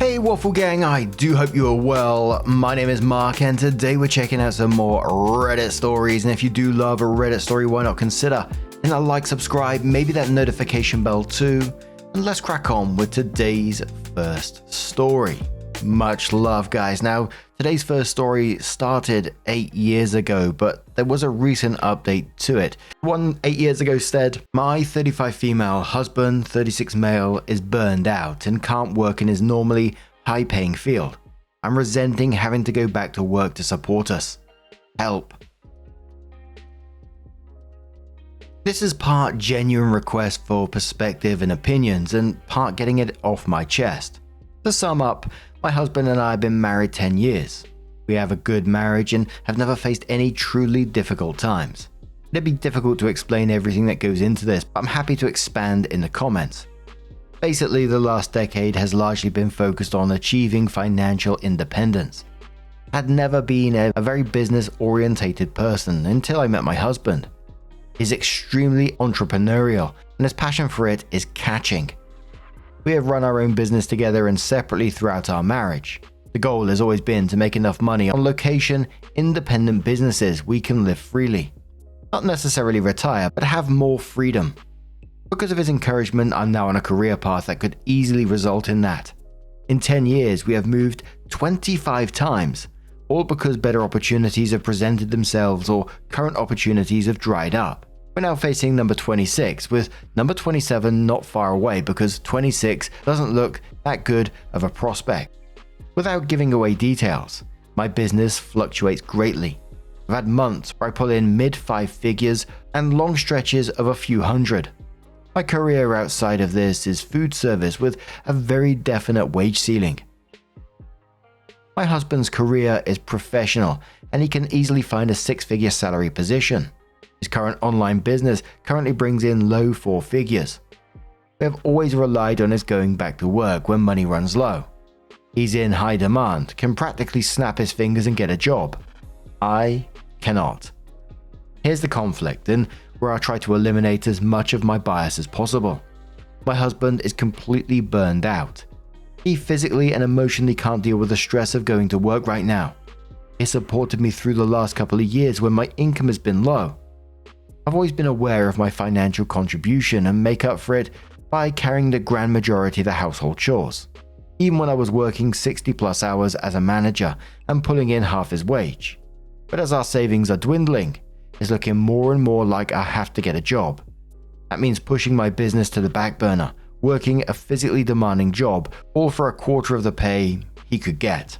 Hey Waffle Gang, I do hope you are well. My name is Mark and today we're checking out some more Reddit stories, and if you do love a Reddit story, why not consider hitting that like, subscribe, maybe that notification bell too, and let's crack on with today's first story. Much love guys. Now, today's first story started 8 years ago, but there was a recent update to it. 8 years ago said, my 35 female husband, 36 male, is burned out and can't work in his normally high paying field. I'm resenting having to go back to work to support us. Help. This is part genuine request for perspective and opinions, and part getting it off my chest. To sum up, my husband and I have been married 10 years. We have a good marriage and have never faced any truly difficult times. It'd be difficult to explain everything that goes into this, but I'm happy to expand in the comments. Basically, the last decade has largely been focused on achieving financial independence. I had never been a very business-orientated person until I met my husband. He's extremely entrepreneurial, and his passion for it is catching. We have run our own business together and separately throughout our marriage. The goal has always been to make enough money on location, independent businesses we can live freely. Not necessarily retire, but have more freedom. Because of his encouragement, I'm now on a career path that could easily result in that. In 10 years, we have moved 25 times, all because better opportunities have presented themselves or current opportunities have dried up. We're now facing number 26, with number 27 not far away because 26 doesn't look that good of a prospect. Without giving away details, my business fluctuates greatly. I've had months where I pull in mid-5 figures and long stretches of a few hundred. My career outside of this is food service with a very definite wage ceiling. My husband's career is professional and he can easily find a 6-figure salary position. His current online business currently brings in low 4 figures. We have always relied on his going back to work when money runs low. He's in high demand, can practically snap his fingers and get a job. I cannot. Here's the conflict, and where I try to eliminate as much of my bias as possible. My husband is completely burned out. He physically and emotionally can't deal with the stress of going to work right now. He supported me through the last couple of years when my income has been low. I've always been aware of my financial contribution and make up for it by carrying the grand majority of the household chores, even when I was working 60 plus hours as a manager and pulling in half his wage. But as our savings are dwindling, it's looking more and more like I have to get a job. That means pushing my business to the back burner, working a physically demanding job, all for a quarter of the pay he could get.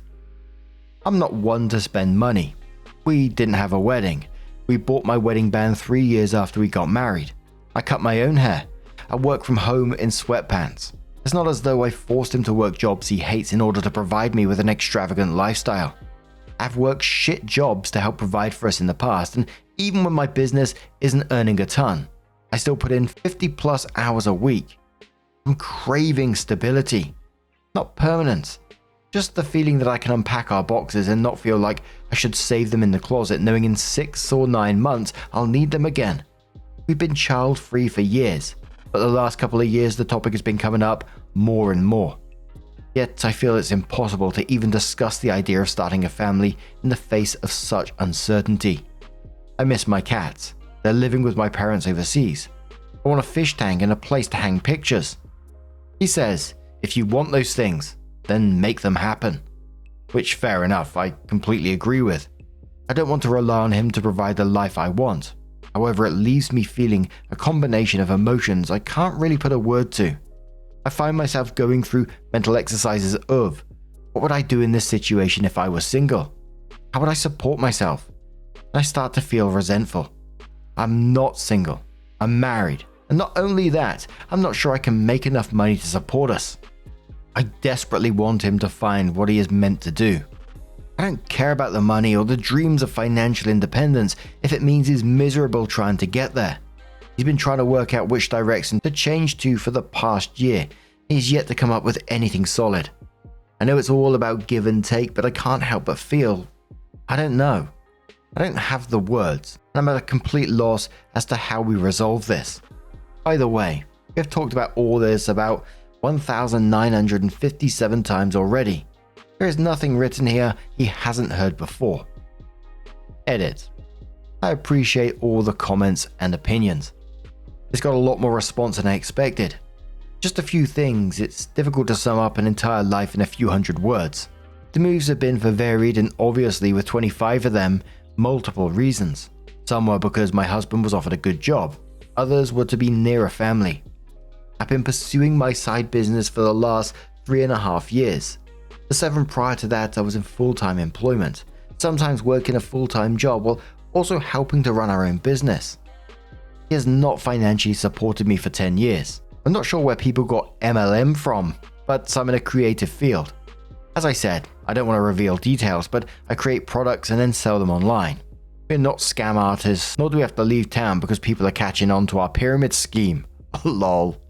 I'm not one to spend money. We didn't have a wedding. We bought my wedding band 3 years after we got married. I cut my own hair. I work from home in sweatpants. It's not as though I forced him to work jobs he hates in order to provide me with an extravagant lifestyle. I've worked shit jobs to help provide for us in the past, and even when my business isn't earning a ton, I still put in 50 plus hours a week. I'm craving stability, not permanence. Just the feeling that I can unpack our boxes and not feel like I should save them in the closet, knowing in 6 or 9 months I'll need them again. We've been child-free for years, but the last couple of years the topic has been coming up more and more. Yet I feel it's impossible to even discuss the idea of starting a family in the face of such uncertainty. I miss my cats. They're living with my parents overseas. I want a fish tank and a place to hang pictures. He says, if you want those things, then make them happen. Which, fair enough, I completely agree with. I don't want to rely on him to provide the life I want. However, it leaves me feeling a combination of emotions I can't really put a word to. I find myself going through mental exercises of, what would I do in this situation if I was single? How would I support myself? And I start to feel resentful. I'm not single. I'm married. And not only that, I'm not sure I can make enough money to support us. I desperately want him to find what he is meant to do. I don't care about the money or the dreams of financial independence if it means he's miserable trying to get there. He's been trying to work out which direction to change to for the past year. He's yet to come up with anything solid. I know it's all about give and take, but I can't help but feel, I don't know. I don't have the words, and I'm at a complete loss as to how we resolve this. By the way, we have talked about all this, about 1,957 times already. There is nothing written here he hasn't heard before. Edit. I appreciate all the comments and opinions. It's got a lot more response than I expected. Just a few things, it's difficult to sum up an entire life in a few hundred words. The moves have been for varied and obviously with 25 of them, multiple reasons. Some were because my husband was offered a good job. Others were to be near a family. I've been pursuing my side business for the last 3.5 years. The 7 prior to that I was in full-time employment, sometimes working a full-time job while also helping to run our own business. He has not financially supported me for 10 years. I'm not sure where people got MLM from, but I'm in a creative field. As I said, I don't want to reveal details, but I create products and then sell them online. We're not scam artists, nor do we have to leave town because people are catching on to our pyramid scheme. Lol.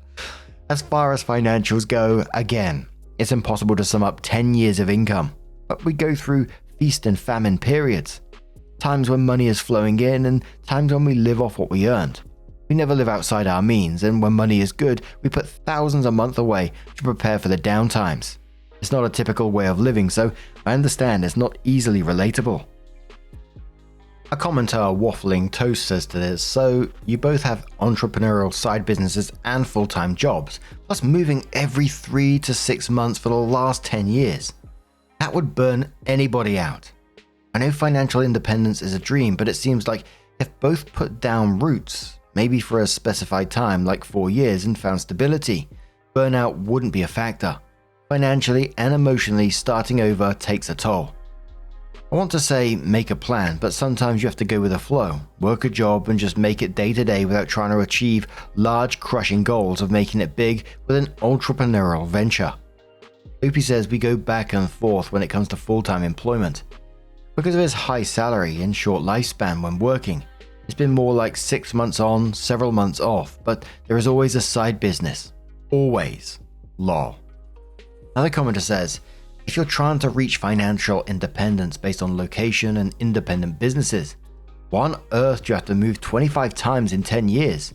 As far as financials go, again, it's impossible to sum up 10 years of income, but we go through feast and famine periods. Times when money is flowing in and times when we live off what we earned. We never live outside our means, and when money is good, we put thousands a month away to prepare for the downtimes. It's not a typical way of living, so I understand it's not easily relatable. A commenter waffling toast says to this, so you both have entrepreneurial side businesses and full-time jobs, plus moving every 3 to 6 months for the last 10 years. That would burn anybody out. I know financial independence is a dream, but it seems like if both put down roots, maybe for a specified time like 4 years, and found stability, burnout wouldn't be a factor. Financially and emotionally, starting over takes a toll. I want to say make a plan, but sometimes you have to go with the flow, work a job and just make it day to day without trying to achieve large crushing goals of making it big with an entrepreneurial venture. Opie says we go back and forth when it comes to full-time employment. Because of his high salary and short lifespan when working, it's been more like 6 months on, several months off, but there is always a side business. Always. Lol. Another commenter says, if you're trying to reach financial independence based on location and independent businesses, why on earth do you have to move 25 times in 10 years?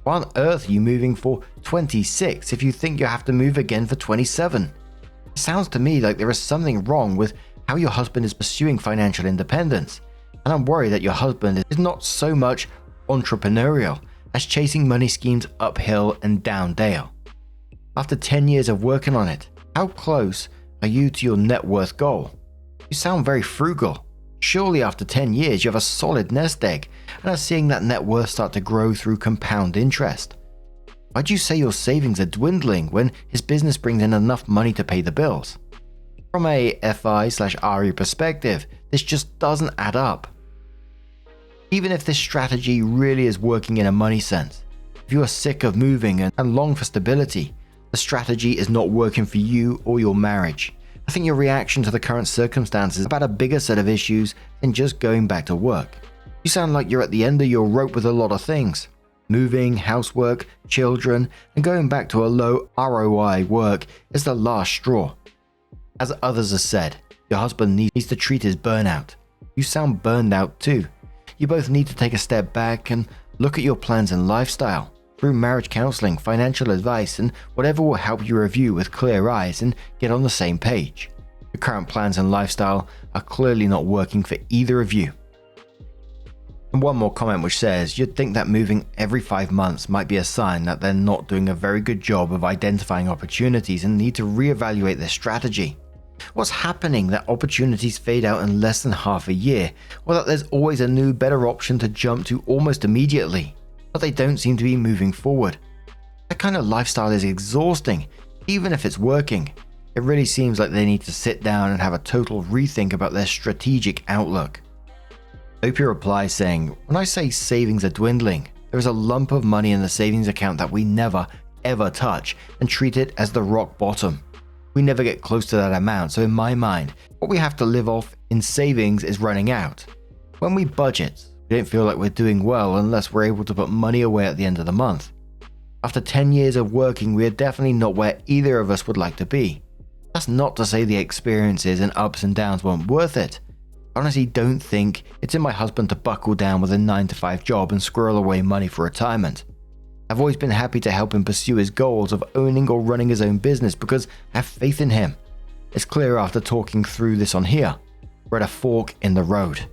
Why on earth are you moving for 26 if you think you have to move again for 27? It sounds to me like there is something wrong with how your husband is pursuing financial independence. And I'm worried that your husband is not so much entrepreneurial as chasing money schemes uphill and down dale. After 10 years of working on it, how close are you to your net worth goal? You sound very frugal. Surely after 10 years you have a solid nest egg and are seeing that net worth start to grow through compound interest. Why'd you say your savings are dwindling when his business brings in enough money to pay the bills? From a FI/RE perspective, this just doesn't add up. Even if this strategy really is working in a money sense, if you are sick of moving and long for stability, the strategy is not working for you or your marriage. I think your reaction to the current circumstances is about a bigger set of issues than just going back to work. You sound like you're at the end of your rope with a lot of things. Moving, housework, children, and going back to a low ROI work is the last straw. As others have said, your husband needs to treat his burnout. You sound burned out too. You both need to take a step back and look at your plans and lifestyle. Through marriage counseling, financial advice, and whatever will help you review with clear eyes and get on the same page. Your current plans and lifestyle are clearly not working for either of you. And one more comment which says, you'd think that moving every 5 months might be a sign that they're not doing a very good job of identifying opportunities and need to reevaluate their strategy. What's happening that opportunities fade out in less than half a year, or that there's always a new, better option to jump to almost immediately, but they don't seem to be moving forward? That kind of lifestyle is exhausting, even if it's working. It really seems like they need to sit down and have a total rethink about their strategic outlook. Opie replies saying, when I say savings are dwindling, there is a lump of money in the savings account that we never, ever touch and treat it as the rock bottom. We never get close to that amount, so in my mind, what we have to live off in savings is running out. When we budget, we don't feel like we're doing well unless we're able to put money away at the end of the month. After 10 years of working, we are definitely not where either of us would like to be. That's not to say the experiences and ups and downs weren't worth it. I honestly don't think it's in my husband to buckle down with a 9-to-5 job and squirrel away money for retirement. I've always been happy to help him pursue his goals of owning or running his own business because I have faith in him. It's clear after talking through this on here, we're at a fork in the road.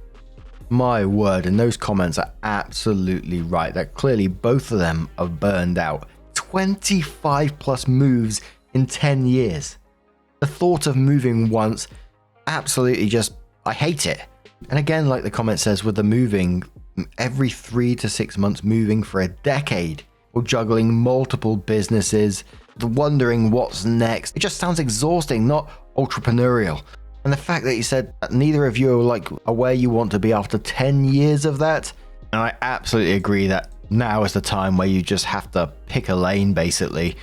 My word, and those comments are absolutely right, that clearly both of them are burned out. 25 plus moves in 10 years. The thought of moving once, absolutely just, I hate it. And again, like the comment says, with the moving, every 3 to 6 months moving for a decade, or juggling multiple businesses, wondering what's next. It just sounds exhausting, not entrepreneurial. And the fact that you said that neither of you are where you want to be after 10 years of that, and I absolutely agree that now is the time where you just have to pick a lane basically.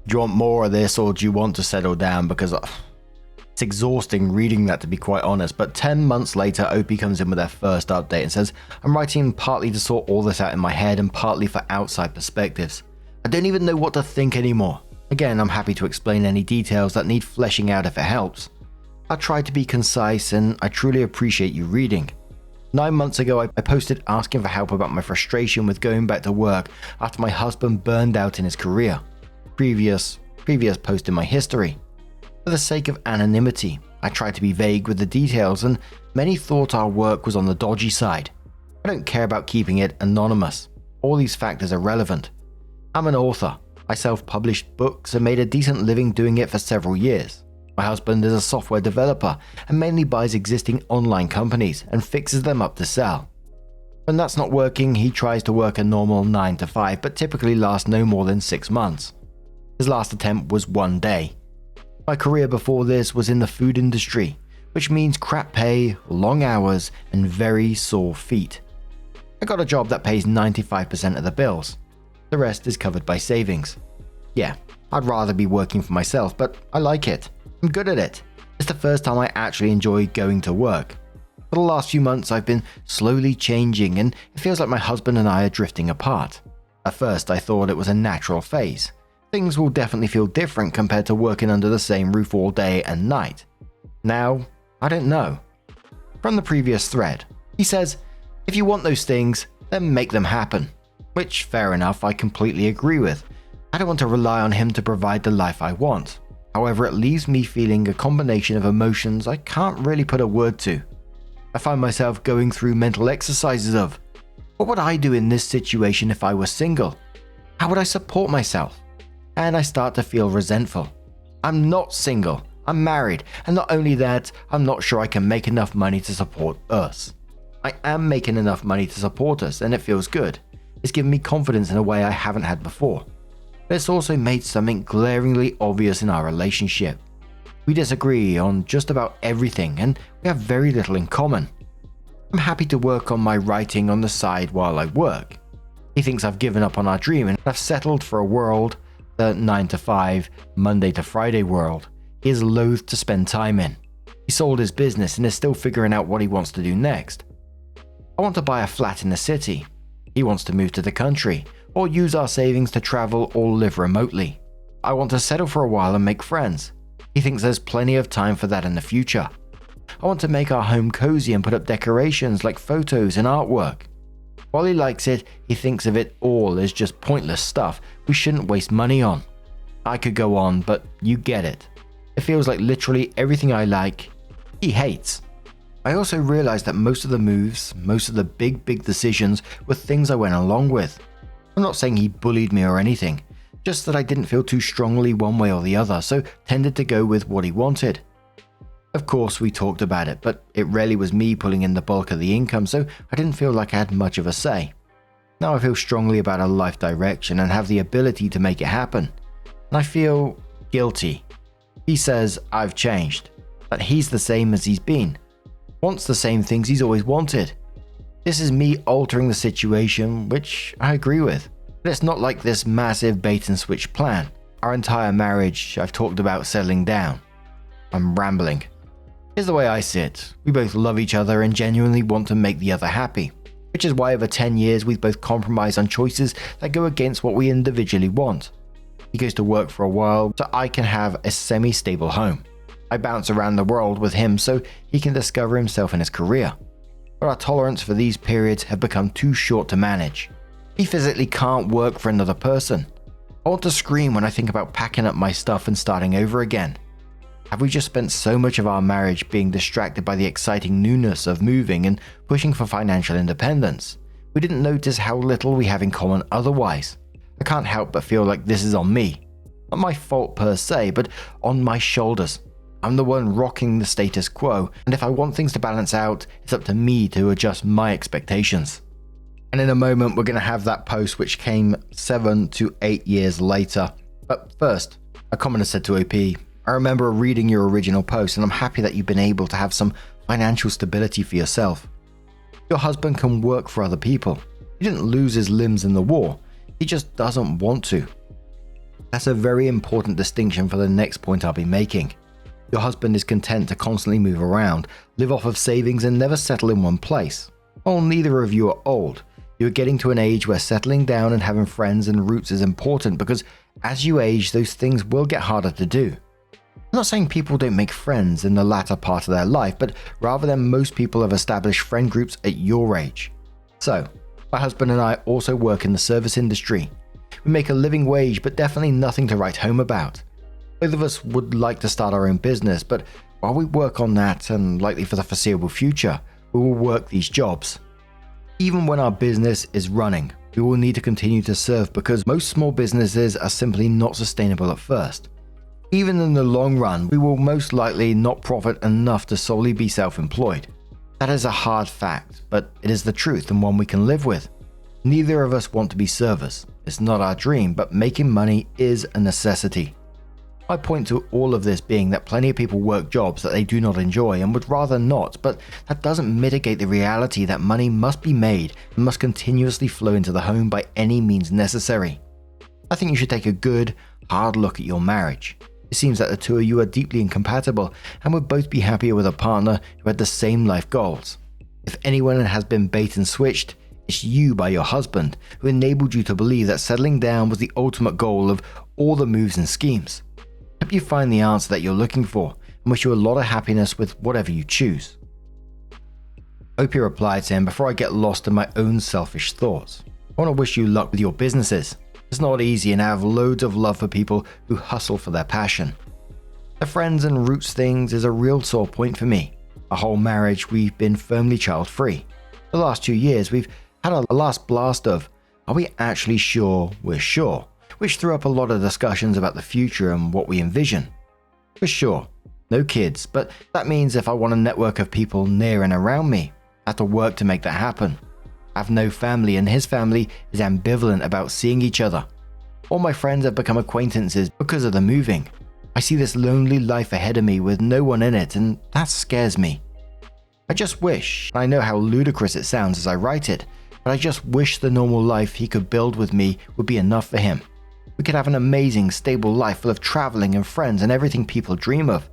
Do you want more of this or do you want to settle down? Because it's exhausting reading that, to be quite honest. But 10 months later, Opie comes in with their first update and says, I'm writing partly to sort all this out in my head and partly for outside perspectives. I don't even know what to think anymore. Again, I'm happy to explain any details that need fleshing out if it helps. I try to be concise and I truly appreciate you reading. 9 months ago, I posted asking for help about my frustration with going back to work after my husband burned out in his career. Previous post in my history. For the sake of anonymity, I tried to be vague with the details and many thought our work was on the dodgy side. I don't care about keeping it anonymous. All these factors are relevant. I'm an author. I self-published books and made a decent living doing it for several years. My husband is a software developer and mainly buys existing online companies and fixes them up to sell. When that's not working, he tries to work a normal 9 to 5, but typically lasts no more than 6 months. His last attempt was 1 day. My career before this was in the food industry, which means crap pay, long hours, and very sore feet. I got a job that pays 95% of the bills. The rest is covered by savings. Yeah, I'd rather be working for myself, but I like it. I'm good at it. It's the first time I actually enjoy going to work. For the last few months, I've been slowly changing, and it feels like my husband and I are drifting apart. At first, I thought it was a natural phase. Things will definitely feel different compared to working under the same roof all day and night. Now, I don't know. From the previous thread, he says, if you want those things, then make them happen. Which, fair enough, I completely agree with. I don't want to rely on him to provide the life I want. However, it leaves me feeling a combination of emotions I can't really put a word to. I find myself going through mental exercises of, what would I do in this situation if I were single? How would I support myself? And I start to feel resentful. I'm not single, I'm married, and not only that, I'm not sure I can make enough money to support us. I am making enough money to support us, and it feels good. It's given me confidence in a way I haven't had before. But it's also made something glaringly obvious in our relationship. We disagree on just about everything, and we have very little in common. I'm happy to work on my writing on the side while I work. He thinks I've given up on our dream and I've settled for a world, the 9 to 5, Monday to Friday world, he is loath to spend time in. He sold his business and is still figuring out what he wants to do next. I want to buy a flat in the city. He wants to move to the country, or use our savings to travel or live remotely. I want to settle for a while and make friends. He thinks there's plenty of time for that in the future. I want to make our home cozy and put up decorations like photos and artwork. While he likes it, he thinks of it all as just pointless stuff we shouldn't waste money on. I could go on, but you get it. It feels like literally everything I like, he hates. I also realized that most of the moves, most of the big decisions were things I went along with. I'm not saying he bullied me or anything, just that I didn't feel too strongly one way or the other, so tended to go with what he wanted. Of course, we talked about it, but it rarely was me pulling in the bulk of the income, so I didn't feel like I had much of a say. Now I feel strongly about our life direction and have the ability to make it happen. And I feel guilty. He says I've changed, that he's the same as he's been. Wants the same things he's always wanted. This is me altering the situation, which I agree with. But it's not like this massive bait and switch plan. Our entire marriage, I've talked about settling down. I'm rambling. Here's the way I see it. We both love each other and genuinely want to make the other happy. Which is why over 10 years we've both compromised on choices that go against what we individually want. He goes to work for a while so I can have a semi-stable home. I bounce around the world with him so he can discover himself in his career. But our tolerance for these periods have become too short to manage. He physically can't work for another person. I want to scream when I think about packing up my stuff and starting over again. Have we just spent so much of our marriage being distracted by the exciting newness of moving and pushing for financial independence? We didn't notice how little we have in common otherwise. I can't help but feel like this is on me. Not my fault per se, but on my shoulders. I'm the one rocking the status quo, and if I want things to balance out, it's up to me to adjust my expectations. And in a moment, we're going to have that post which came 7 to 8 years later. But first, a commenter said to OP, I remember reading your original post, and I'm happy that you've been able to have some financial stability for yourself. Your husband can work for other people. He didn't lose his limbs in the war. He just doesn't want to. That's a very important distinction for the next point I'll be making. Your husband is content to constantly move around, live off of savings, and never settle in one place. While neither of you are old, you are getting to an age where settling down and having friends and roots is important because as you age, those things will get harder to do. I'm not saying people don't make friends in the latter part of their life, but rather than most people have established friend groups at your age. So, my husband and I also work in the service industry. We make a living wage, but definitely nothing to write home about. Both of us would like to start our own business, but while we work on that, and likely for the foreseeable future, we will work these jobs. Even when our business is running, we will need to continue to serve because most small businesses are simply not sustainable at first. Even in the long run, we will most likely not profit enough to solely be self-employed. That is a hard fact, but it is the truth and one we can live with. Neither of us want to be servers. It's not our dream, but making money is a necessity. My point to all of this being that plenty of people work jobs that they do not enjoy and would rather not, but that doesn't mitigate the reality that money must be made and must continuously flow into the home by any means necessary. I think you should take a good, hard look at your marriage. It seems that the two of you are deeply incompatible and would both be happier with a partner who had the same life goals. If anyone has been bait and switched, it's you by your husband, who enabled you to believe that settling down was the ultimate goal of all the moves and schemes. Hope you find the answer that you're looking for and wish you a lot of happiness with whatever you choose. Opie replied to him, before I get lost in my own selfish thoughts, I want to wish you luck with your businesses. It's not easy and I have loads of love for people who hustle for their passion. The friends and roots things is a real sore point for me. Our whole marriage we've been firmly child free. The last 2 years we've had a last blast of, are we actually sure we're sure? Which threw up a lot of discussions about the future and what we envision. For sure, no kids, but that means if I want a network of people near and around me, I have to work to make that happen. I have no family and his family is ambivalent about seeing each other. All my friends have become acquaintances because of the moving. I see this lonely life ahead of me with no one in it and that scares me. I just wish, I know how ludicrous it sounds as I write it, but I just wish the normal life he could build with me would be enough for him. We could have an amazing, stable life full of traveling and friends and everything people dream of.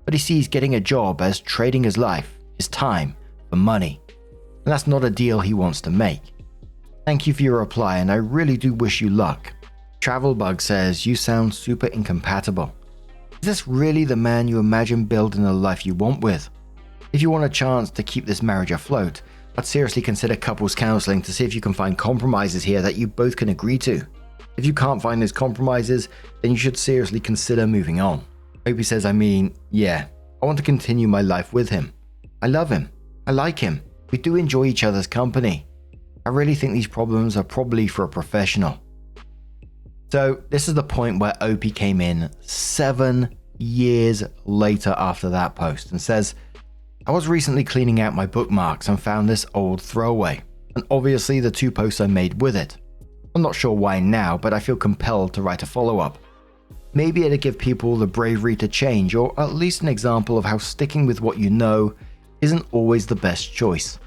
But he sees getting a job as trading his life, his time, for money. And that's not a deal he wants to make. Thank you for your reply and I really do wish you luck. Travelbug says, you sound super incompatible. Is this really the man you imagine building the life you want with? If you want a chance to keep this marriage afloat, I'd seriously consider couples counseling to see if you can find compromises here that you both can agree to. If you can't find those compromises, then you should seriously consider moving on. Opie says, yeah, I want to continue my life with him. I love him. I like him. We do enjoy each other's company. I really think these problems are probably for a professional. So this is the point where Opie came in 7 years later after that post and says, I was recently cleaning out my bookmarks and found this old throwaway, and obviously the 2 posts I made with it. I'm not sure why now, but I feel compelled to write a follow-up. Maybe it'll give people the bravery to change, or at least an example of how sticking with what you know isn't always the best choice.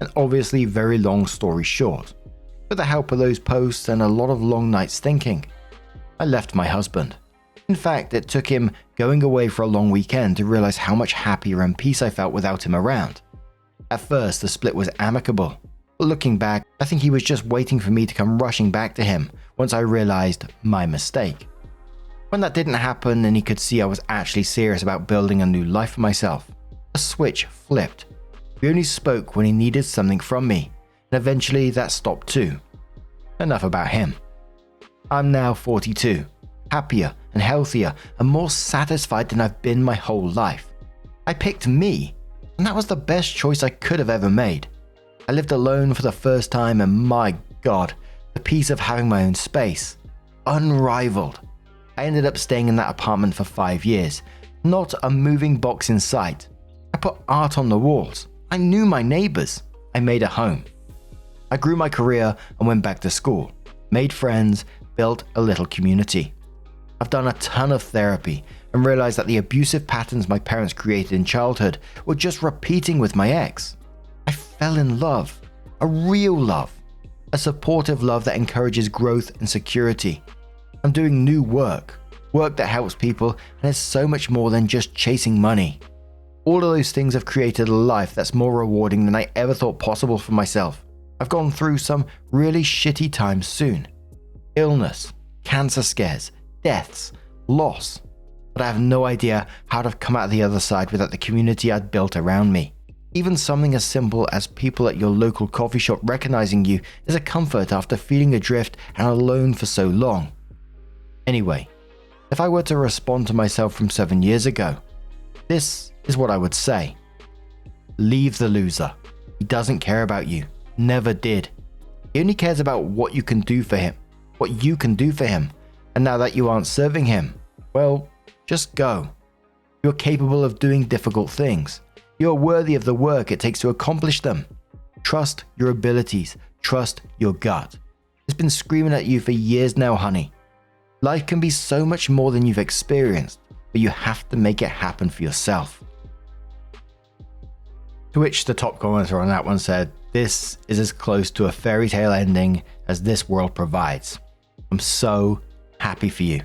And obviously, very long story short, with the help of those posts and a lot of long nights thinking, I left my husband. In fact, it took him going away for a long weekend to realize how much happier and peace I felt without him around. At first, the split was amicable. But looking back, I think he was just waiting for me to come rushing back to him once I realized my mistake. When that didn't happen and he could see I was actually serious about building a new life for myself, a switch flipped. We only spoke when he needed something from me, and eventually that stopped too. enough about him. I'm now 42, happier and healthier and more satisfied than I've been my whole life. I picked me, and that was the best choice I could have ever made. I lived alone for the first time, and my God, the peace of having my own space. Unrivaled. I ended up staying in that apartment for 5 years. Not a moving box in sight. I put art on the walls. I knew my neighbors. I made a home. I grew my career and went back to school. Made friends, built a little community. I've done a ton of therapy and realized that the abusive patterns my parents created in childhood were just repeating with my ex. I fell in love. A real love. A supportive love that encourages growth and security. I'm doing new work that helps people, and is so much more than just chasing money. All of those things have created a life that's more rewarding than I ever thought possible for myself. I've gone through some really shitty times soon. Illness, cancer scares, deaths, loss. But I have no idea how to come out the other side without the community I'd built around me. Even something as simple as people at your local coffee shop recognizing you is a comfort after feeling adrift and alone for so long. Anyway, if I were to respond to myself from 7 years ago, this is what I would say. Leave the loser. He doesn't care about you. Never did. He only cares about what you can do for him. What you can do for him. And now that you aren't serving him, well, just go. You're capable of doing difficult things. You're worthy of the work it takes to accomplish them. Trust your abilities. Trust your gut. It's been screaming at you for years now, honey. Life can be so much more than you've experienced, but you have to make it happen for yourself. To which the top commenter on that one said, "This is as close to a fairy tale ending as this world provides. I'm so happy for you."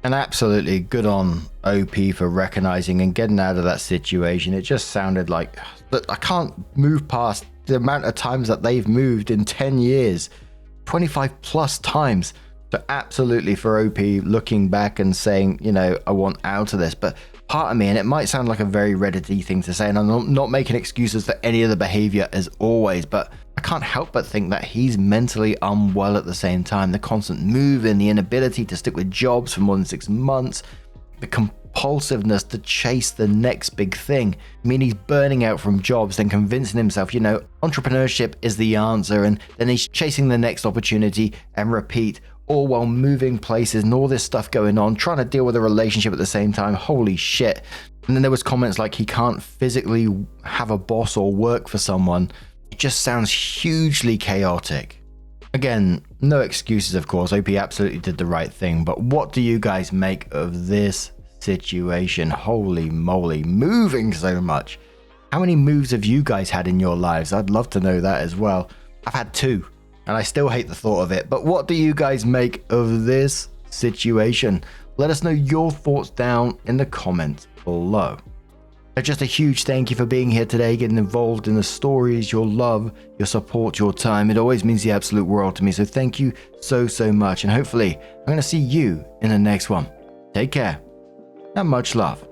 And absolutely good on OP for recognizing and getting out of that situation. It just sounded like, look, I can't move past the amount of times that they've moved in 10 years, 25 plus times. So absolutely for OP looking back and saying, I want out of this. But part of me, and it might sound like a very Reddit-y thing to say, and I'm not making excuses for any of the behavior as always, but I can't help but think that he's mentally unwell at the same time. The constant moving, the inability to stick with jobs for more than 6 months, the compulsiveness to chase the next big thing. I mean, he's burning out from jobs, then convincing himself, entrepreneurship is the answer, and then he's chasing the next opportunity and repeat, all while moving places and all this stuff going on, trying to deal with a relationship at the same time. Holy shit. And then there was comments like he can't physically have a boss or work for someone. It just sounds hugely chaotic. Again, no excuses, of course. OP absolutely did the right thing, but what do you guys make of this situation? Holy moly, moving so much. How many moves have you guys had in your lives? I'd love to know that as well. I've had 2. And I still hate the thought of it. But what do you guys make of this situation? Let us know your thoughts down in the comments below. Just a huge thank you for being here today, getting involved in the stories, your love, your support, your time. It always means the absolute world to me. So thank you so much. And hopefully I'm going to see you in the next one. Take care and much love.